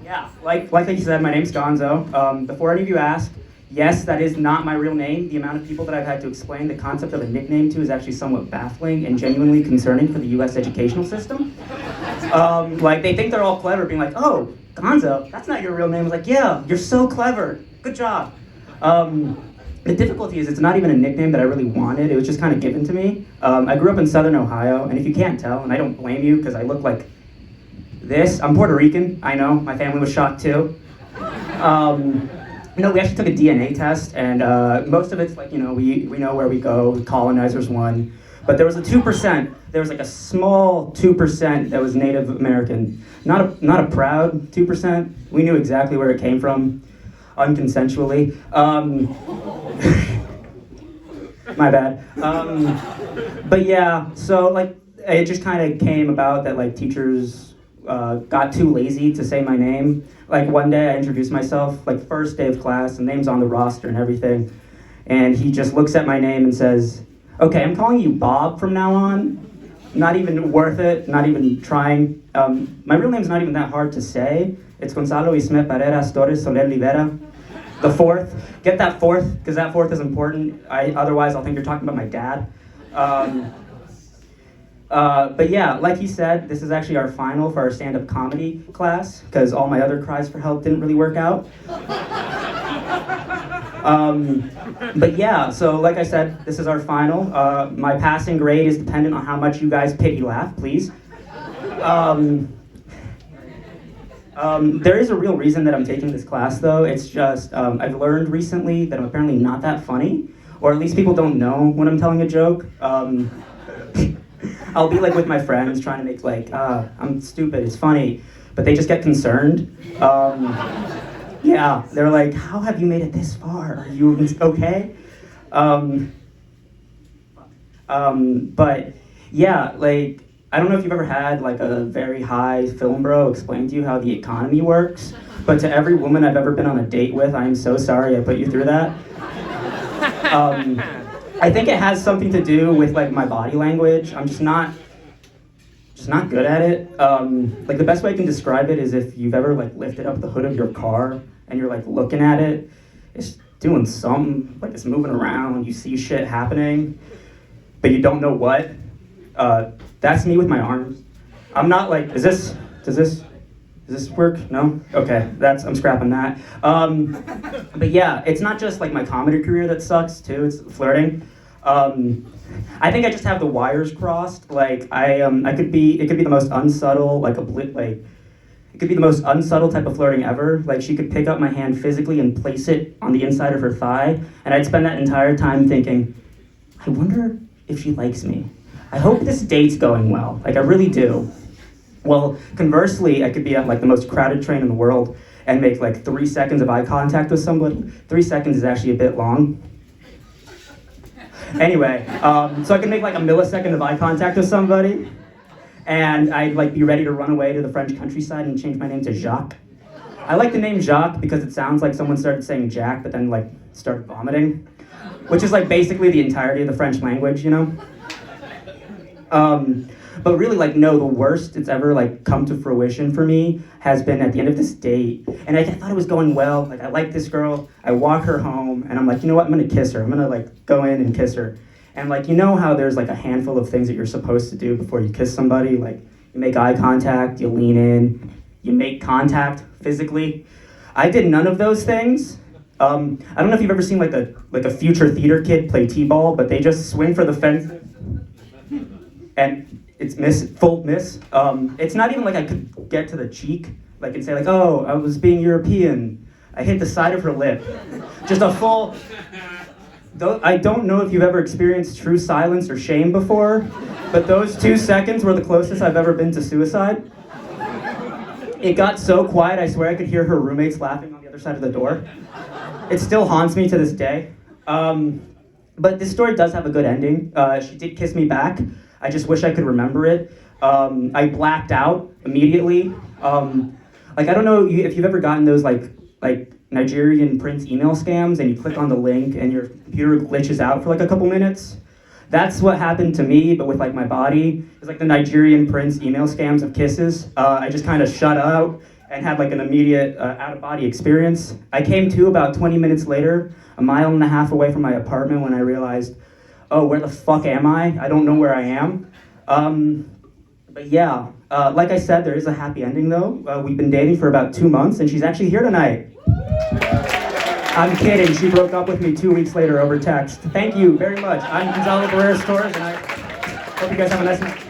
Yeah, like you said, my name's Gonzo. Before any of you ask, yes, that is not my real name. The amount of people that I've had to explain the concept of a nickname to is actually somewhat baffling and genuinely concerning for the U.S. educational system. Like, they think they're all clever, being like, oh, Gonzo, that's not your real name. I was like, yeah, you're so clever. Good job. The difficulty is it's not even a nickname that I really wanted. It was just kind of given to me. I grew up in Southern Ohio, and if you can't tell, and I don't blame you because I look like this. I'm Puerto Rican, I know. My family was shocked too. No, we actually took a DNA test, and most of it's like, we know where we go, the colonizers won. But there was a 2%, there was like a small 2% that was Native American. Not a proud 2%. We knew exactly where it came from, unconsensually. My bad. But yeah, so like, it just kind of came about that like teachers got too lazy to say my name. Like one day I introduced myself, like first day of class, the name's on the roster and everything. And he just looks at my name and says, okay, I'm calling you Bob from now on. Not even worth it, not even trying. My real name's not even that hard to say. It's Gonzalo Barreras Torres Soler Rivera. The fourth, get that fourth, because that fourth is important. Otherwise I'll think you're talking about my dad. But yeah, like he said, this is actually our final for our stand-up comedy class, because all my other cries for help didn't really work out. But yeah, so like I said, this is our final. My passing grade is dependent on how much you guys pity laugh, please. There is a real reason that I'm taking this class though. It's just, I've learned recently that I'm apparently not that funny, or at least people don't know when I'm telling a joke. I'll be like with my friends trying to make like, I'm stupid, it's funny, but they just get concerned. Yeah, they're like, how have you made it this far? Are you okay? But yeah, like, I don't know if you've ever had like a very high film bro explain to you how the economy works, but to every woman I've ever been on a date with, I'm so sorry I put you through that. I think it has something to do with like my body language. I'm just not good at it. Like the best way I can describe it is if you've ever like lifted up the hood of your car and you're like looking at it, it's doing something, like it's moving around, you see shit happening, but you don't know what. That's me with my arms. I'm not like, does this work? No? Okay, I'm scrapping that. But yeah, it's not just like my comedy career that sucks too, it's flirting. I think I just have the wires crossed. Like it could be the most unsubtle, it could be the most unsubtle type of flirting ever. Like she could pick up my hand physically and place it on the inside of her thigh, and I'd spend that entire time thinking, I wonder if she likes me. I hope this date's going well. Like I really do. Well, conversely, I could be at like the most crowded train in the world and make like 3 seconds of eye contact with somebody. 3 seconds is actually a bit long. Anyway, so I can make like a millisecond of eye contact with somebody, and I'd like be ready to run away to the French countryside and change my name to Jacques. I like the name Jacques because it sounds like someone started saying Jack, but then like started vomiting, which is like basically the entirety of the French language, you know? But really, like, no, the worst it's ever, like, come to fruition for me has been at the end of this date. And I thought it was going well. Like, I like this girl. I walk her home, and I'm like, you know what? I'm going to kiss her. I'm going to, like, go in and kiss her. And, like, you know how there's, like, a handful of things that you're supposed to do before you kiss somebody? Like, you make eye contact, you lean in, you make contact physically. I did none of those things. I don't know if you've ever seen, like a future theater kid play t-ball, but they just swing for the fence. And it's full miss. It's not even like I could get to the cheek, like and say like, oh, I was being European. I hit the side of her lip. Just a full, I don't know if you've ever experienced true silence or shame before, but those 2 seconds were the closest I've ever been to suicide. It got so quiet, I swear I could hear her roommates laughing on the other side of the door. It still haunts me to this day. But this story does have a good ending. She did kiss me back. I just wish I could remember it. I blacked out immediately. Like I don't know if you've ever gotten those like Nigerian prince email scams and you click on the link and your computer glitches out for like a couple minutes. That's what happened to me, but with like my body. It's like the Nigerian prince email scams of kisses. I just kind of shut out and had like an immediate out-of-body experience. I came to about 20 minutes later, a mile and a half away from my apartment, when I realized, oh, where the fuck am I? I don't know where I am. But yeah, like I said, there is a happy ending though. We've been dating for about 2 months, and she's actually here tonight. I'm kidding, she broke up with me 2 weeks later over text. Thank you very much. I'm Gonzo Barreras Torres, and I hope you guys have a nice night.